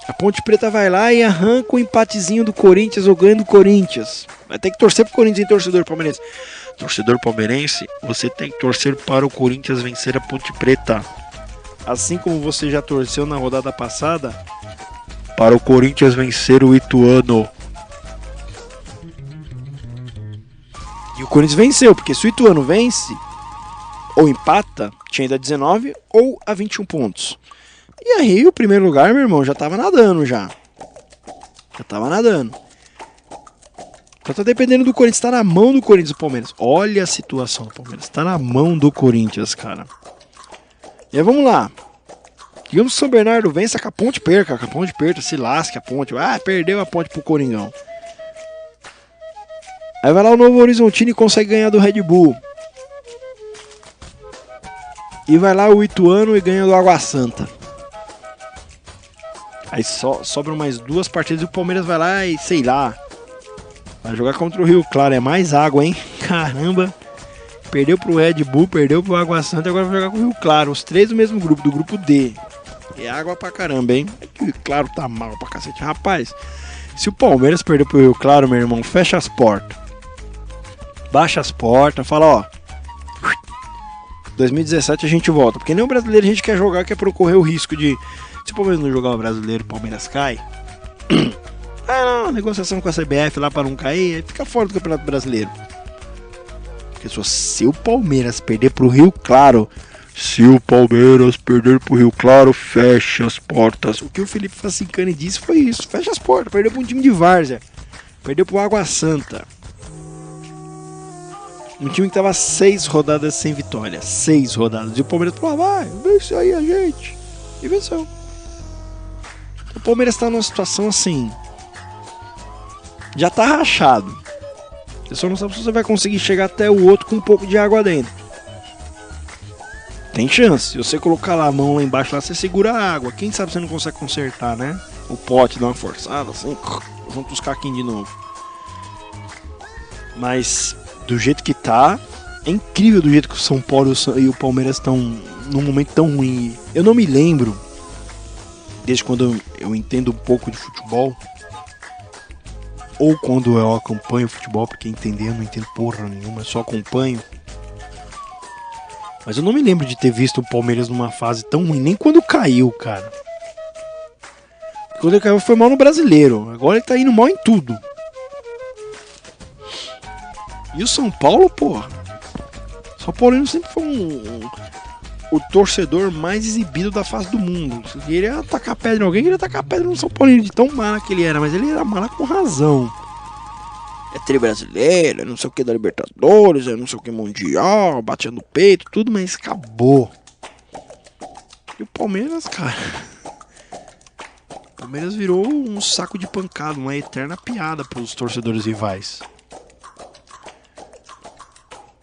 Speaker 2: A Ponte Preta vai lá e arranca o empatezinho do Corinthians ou ganha do Corinthians. Vai ter que torcer pro Corinthians, hein, torcedor palmeirense. Torcedor palmeirense, você tem que torcer para o Corinthians vencer a Ponte Preta. Assim como você já torceu na rodada passada para o Corinthians vencer o Ituano. E o Corinthians venceu, porque se o Ituano vence ou empata, tinha ido a 19 ou a 21 pontos. E aí o primeiro lugar, meu irmão, já tava nadando já. Já tava nadando. Então tá dependendo do Corinthians, tá na mão do Corinthians o Palmeiras. Olha a situação do Palmeiras, tá na mão do Corinthians, cara. E aí vamos lá. Digamos que o São Bernardo vença, que a Ponte perca, que a Ponte perca, se lasque a Ponte. Ah, perdeu a Ponte pro Coringão. Aí vai lá o Novo Horizontino e consegue ganhar do Red Bull. E vai lá o Ituano e ganha do Água Santa. Aí sobram mais 2 partidas e o Palmeiras vai lá e sei lá. Vai jogar contra o Rio Claro, é mais água, hein? Caramba. Perdeu pro Red Bull, perdeu pro Água Santa e agora vai jogar com o Rio Claro. Os 3 do mesmo grupo, do grupo D. É água pra caramba, hein? É que o Rio Claro tá mal pra cacete. Rapaz, se o Palmeiras perder pro Rio Claro, meu irmão, fecha as portas. Baixa as portas, fala, ó. 2017 a gente volta. Porque nem o brasileiro a gente quer jogar, quer correr o risco de... Se o Palmeiras não jogar o brasileiro, o Palmeiras cai. Ah, não, negociação com a CBF lá pra não cair, aí fica fora do Campeonato Brasileiro. Porque se o Palmeiras perder pro Rio Claro, se o Palmeiras perder pro Rio Claro, fecha as portas. O que o Felipe Facincani disse foi isso, fecha as portas. Perdeu pra um time de várzea, perdeu pro Água Santa. Um time que tava 6 rodadas sem vitória, 6 rodadas. E o Palmeiras falou, vai, vence aí a gente. E venceu. O Palmeiras tá numa situação assim, já tá rachado. Você só não sabe se você vai conseguir chegar até o outro com um pouco de água dentro. Tem chance. Se você colocar lá a mão lá embaixo, lá, você segura a água. Quem sabe você não consegue consertar, né? O pote dá uma forçada assim.
Speaker 1: vão toscar aqui de novo. Mas do jeito que tá, é incrível do jeito que o São Paulo e o Palmeiras estão num momento tão ruim. Eu não me lembro, desde quando eu entendo um pouco de futebol, ou quando eu acompanho futebol, porque entender eu não entendo porra nenhuma, eu só acompanho. Mas eu não me lembro de ter visto o Palmeiras numa fase tão ruim, nem quando caiu, cara. Quando ele caiu foi mal no Brasileiro, agora ele tá indo mal em tudo. E o São Paulo, porra, São Paulo sempre foi o torcedor mais exibido da face do mundo. Se ele ia atacar pedra em alguém, ele ia atacar pedra no São Paulo, de tão mala que ele era, mas ele era mala com razão. É tri brasileiro, é não sei o que da Libertadores, é não sei o que mundial, batendo no peito, tudo, mas acabou. E o Palmeiras, cara, o Palmeiras virou um saco de pancada, uma eterna piada pros torcedores rivais.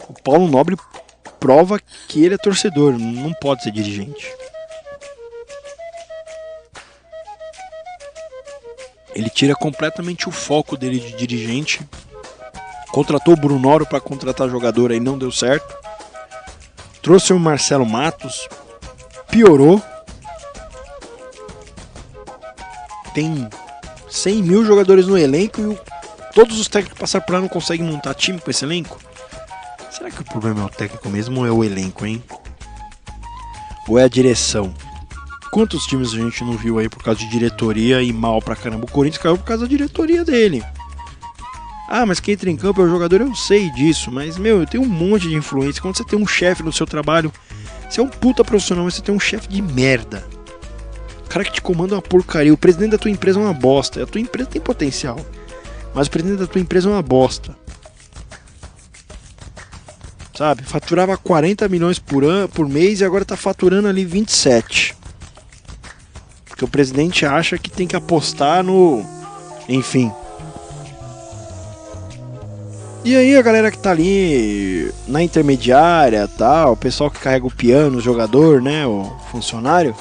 Speaker 1: O Paulo Nobre prova que ele é torcedor, não pode ser dirigente. Ele tira completamente o foco dele de dirigente. Contratou o Brunoro para contratar jogador, aí não deu certo. Trouxe o Marcelo Matos, piorou. Tem 100 mil jogadores no elenco e todos os técnicos que passaram por lá não conseguem montar time com esse elenco. Será que o problema é o técnico mesmo ou é o elenco, hein? Ou é a direção? Quantos times a gente não viu aí por causa de diretoria e mal pra caramba? O Corinthians caiu por causa da diretoria dele. Ah, mas quem entra em campo é o jogador, eu sei disso. Mas, meu, eu tenho um monte de influência. Quando você tem um chefe no seu trabalho, você é um puta profissional, mas você tem um chefe de merda. O cara que te comanda uma porcaria. O presidente da tua empresa é uma bosta. A tua empresa tem potencial, mas o presidente da tua empresa é uma bosta. Sabe, faturava 40 milhões por mês e agora tá faturando ali 27. Porque o presidente acha que tem que apostar no... Enfim. E aí a galera que tá ali na intermediária, tal, o pessoal que carrega o piano, o jogador, né, o funcionário,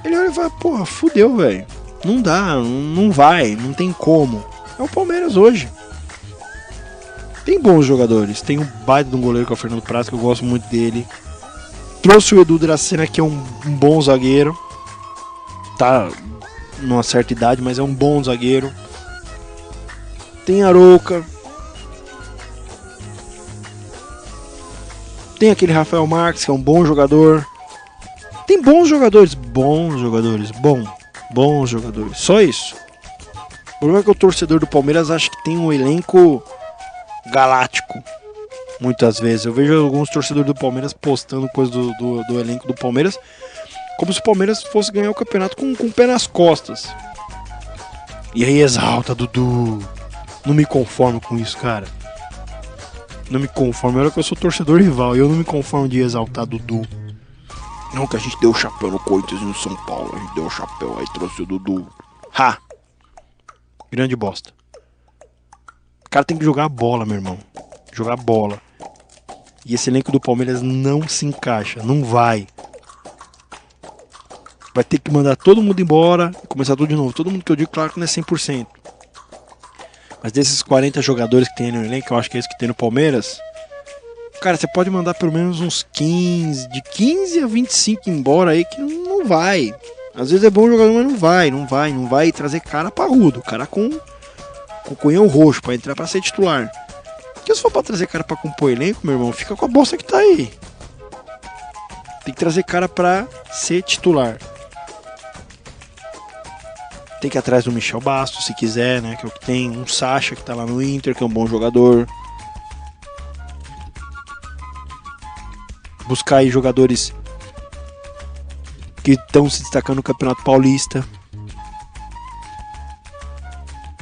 Speaker 1: ele olha e fala, porra, fudeu, velho. Não dá, não vai, não tem como. É o Palmeiras hoje. Tem bons jogadores, tem um baita de um goleiro que é o Fernando Praz, que eu gosto muito dele. Trouxe o Edu Dracena, que é um bom zagueiro. Tá numa certa idade, mas é um bom zagueiro. Tem Arouca. Tem aquele Rafael Marques, que é um bom jogador. Tem bons jogadores, bons jogadores. Só isso. O problema é que o torcedor do Palmeiras acha que tem um elenco galáctico. Muitas vezes eu vejo alguns torcedores do Palmeiras postando coisas do elenco do Palmeiras como se o Palmeiras fosse ganhar o campeonato com o pé nas costas. E aí exalta Dudu. Não me conformo com isso, cara. Não me conformo. Olha que eu sou torcedor rival e eu não me conformo de exaltar Dudu. Não, que a gente deu o chapéu no Corinthians e no São Paulo. A gente deu o chapéu, aí trouxe o Dudu. Ha! Grande bosta. O cara tem que jogar bola, meu irmão. Jogar bola. E esse elenco do Palmeiras não se encaixa. Não vai. Vai ter que mandar todo mundo embora e começar tudo de novo. Todo mundo que eu digo, claro que não é 100%. Mas desses 40 jogadores que tem no elenco, eu acho que é esse que tem no Palmeiras, cara, você pode mandar pelo menos uns 15. De 15 a 25 embora aí, que não vai. Às vezes é bom jogador, mas não vai trazer cara parrudo. Cara com cunhão roxo pra entrar pra ser titular. Porque se for pra trazer cara pra compor elenco, meu irmão, fica com a bosta que tá aí. Tem que trazer cara pra ser titular. Tem que ir atrás do Michel Bastos, se quiser, né? Que é o que tem. Um Sacha que tá lá no Inter, que é um bom jogador. Buscar aí jogadores que estão se destacando no Campeonato Paulista.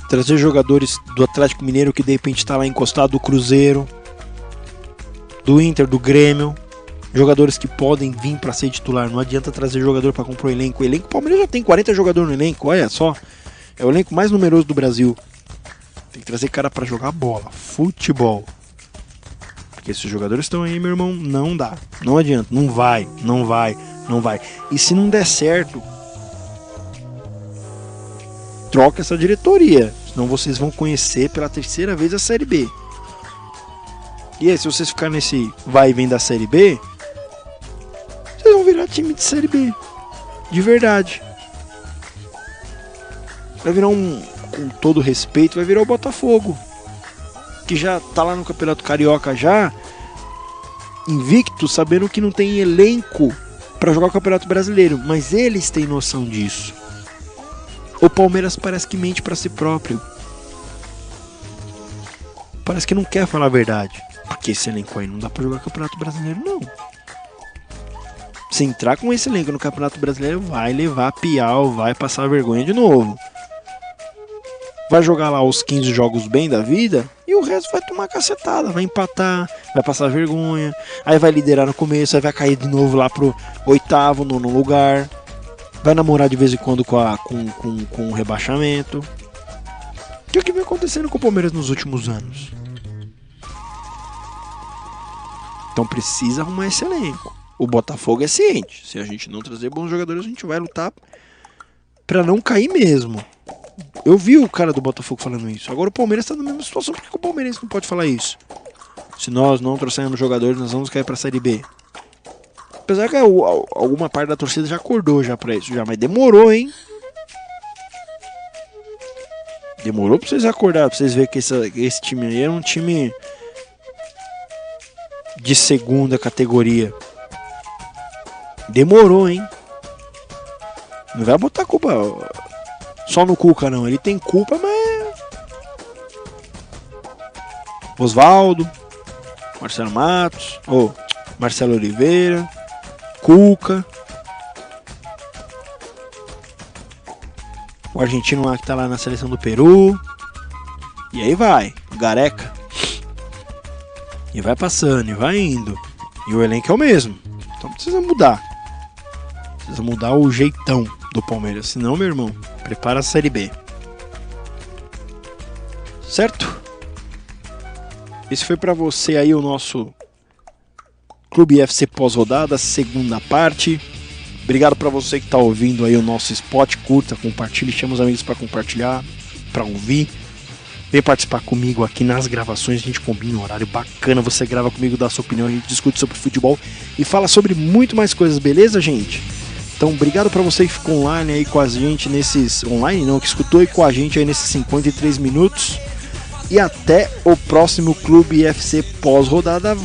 Speaker 1: Trazer jogadores do Atlético Mineiro que de repente está lá encostado, do Cruzeiro, do Inter, do Grêmio. Jogadores que podem vir para ser titular. Não adianta trazer jogador para comprar o elenco. O elenco, o Palmeiras já tem 40 jogadores no elenco, olha só. É o elenco mais numeroso do Brasil. Tem que trazer cara para jogar bola, futebol. Porque esses jogadores estão aí, meu irmão, não dá. Não adianta, não vai. E se não der certo,
Speaker 2: troca essa diretoria. Senão vocês vão conhecer pela terceira vez a Série B. E aí, se vocês ficarem nesse vai e vem da Série B, vocês vão virar time de Série B. De verdade. Vai virar com todo respeito, vai virar o Botafogo. Que já tá lá no Campeonato Carioca já, invicto, sabendo que não tem elenco para jogar o Campeonato Brasileiro. Mas eles têm noção disso. O Palmeiras parece que mente para si próprio. Parece que não quer falar a verdade. Porque esse elenco aí não dá pra jogar Campeonato Brasileiro, não. Se entrar com esse elenco no Campeonato Brasileiro, vai levar piau, vai passar vergonha de novo. Vai jogar lá os 15 jogos bem da vida e o resto vai tomar cacetada, vai empatar, vai passar vergonha, aí vai liderar no começo, aí vai cair de novo lá pro 8º, 9º lugar, vai namorar de vez em quando com o rebaixamento. Que é o que vem acontecendo com o Palmeiras nos últimos anos. Então precisa arrumar esse elenco. O Botafogo é ciente. Se a gente não trazer bons jogadores, a gente vai lutar pra não cair mesmo. Eu vi o cara do Botafogo falando isso. Agora o Palmeiras tá na mesma situação. Por que o Palmeirense não pode falar isso? Se nós não trouxermos jogadores, nós vamos cair pra Série B. Apesar que alguma parte da torcida já acordou já pra isso. Mas demorou, hein? Demorou pra vocês acordar, pra vocês verem que esse time aí era um time de segunda categoria. Demorou, hein? Não vai botar a culpa só no Cuca, não. Ele tem culpa, mas... Osvaldo, Marcelo Matos, Marcelo Oliveira, Cuca, o argentino lá que tá lá na seleção do Peru. E aí vai, o Gareca. E vai passando, e vai indo. E o elenco é o mesmo. Então precisa mudar. Precisa mudar o jeitão do Palmeiras. Senão, meu irmão, prepara a Série B. Certo? Esse foi pra você aí o nosso Clube FC pós-rodada, segunda parte. Obrigado pra você que tá ouvindo aí o nosso spot. Curta, compartilhe, chama os amigos pra compartilhar, pra ouvir. Vem participar comigo aqui nas gravações, a gente combina um horário bacana, você grava comigo, dá a sua opinião, a gente discute sobre futebol e fala sobre muito mais coisas, beleza, gente? Então, obrigado pra você que ficou online aí com a gente nesses... Online não, que escutou aí com a gente aí nesses 53 minutos. E até o próximo Clube FC pós-rodada. A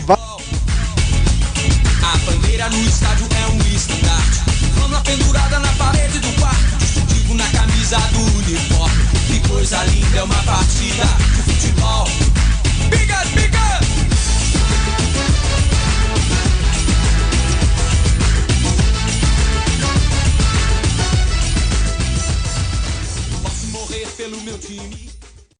Speaker 2: bandeira no estádio é um estandarte, flama pendurada na parede do quarto, distintivo na camisa do uniforme. Que coisa linda é uma partida de futebol. Biga, biga! Posso morrer pelo meu time.